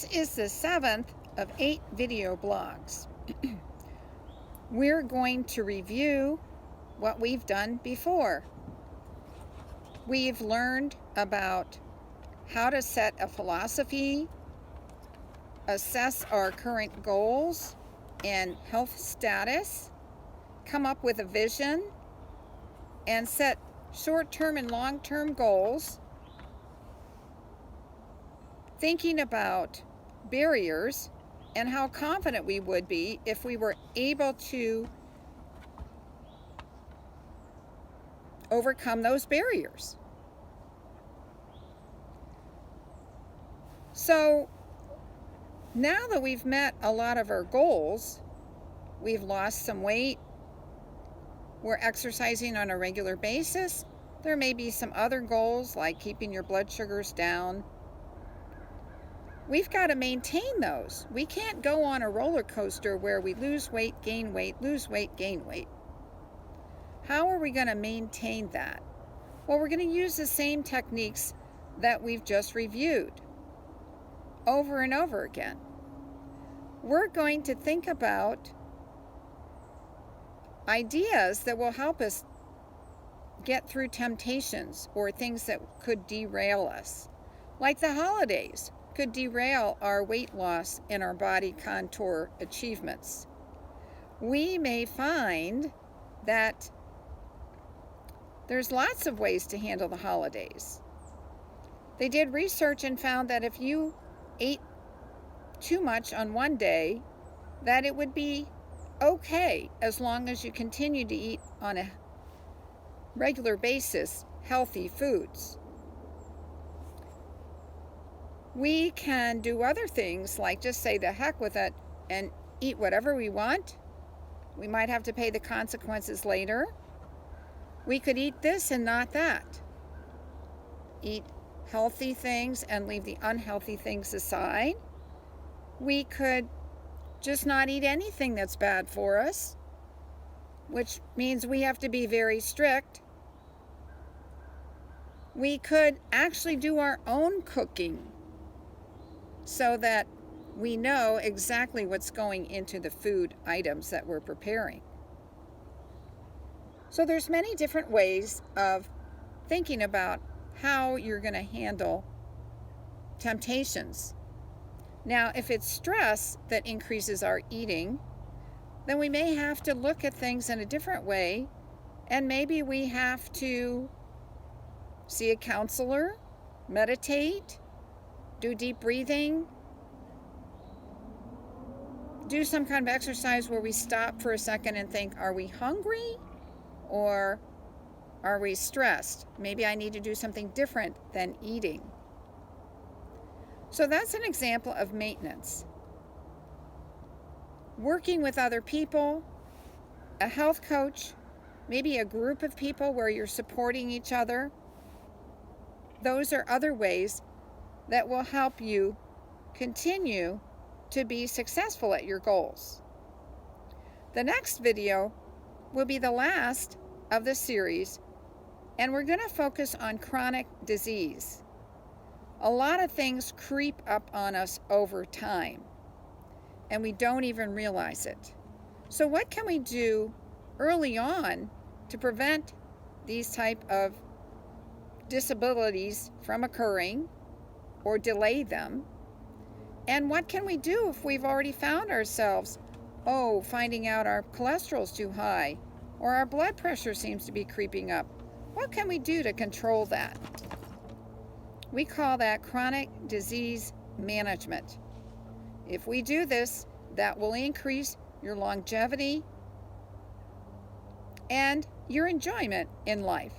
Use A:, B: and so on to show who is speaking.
A: This is the 7th of 8 video blogs. We're going to review what we've done before. We've learned about how to set a philosophy, assess our current goals and health status, come up with a vision, and set short-term and long-term goals, thinking about barriers and how confident we would be if we were able to overcome those barriers. So now that we've met a lot of our goals, we've lost some weight, we're exercising on a regular basis, there may be some other goals like keeping your blood sugars down. We've got to maintain those. We can't go on a roller coaster where we lose weight, gain weight, lose weight, gain weight. How are we going to maintain that? Well, we're going to use the same techniques that we've just reviewed over and over again. We're going to think about ideas that will help us get through temptations or things that could derail us, like the holidays could derail our weight loss and our body contour achievements. We may find that there's lots of ways to handle the holidays. They did research and found that if you ate too much on one day, that it would be okay as long as you continue to eat on a regular basis healthy foods. We can do other things like just say the heck with it and eat whatever we want. We might have to pay the consequences later. We could eat this and not that. Eat healthy things and leave the unhealthy things aside. We could just not eat anything that's bad for us, which means we have to be very strict. We could actually do our own cooking so that we know exactly what's going into the food items that we're preparing. So there's many different ways of thinking about how you're going to handle temptations. Now, if it's stress that increases our eating, then we may have to look at things in a different way, and maybe we have to see a counselor, meditate, do deep breathing, do some kind of exercise where we stop for a second and think, are we hungry or are we stressed? Maybe I need to do something different than eating. So that's an example of maintenance. Working with other people, a health coach, maybe a group of people where you're supporting each other. Those are other ways that will help you continue to be successful at your goals. The next video will be the last of the series, and we're going to focus on chronic disease. A lot of things creep up on us over time, and we don't even realize it. So what can we do early on to prevent these type of disabilities from occurring or delay them? And what can we do if we've already found ourselves, finding out our cholesterol's too high or our blood pressure seems to be creeping up? What can we do to control that? We call that chronic disease management. If we do this, that will increase your longevity and your enjoyment in life.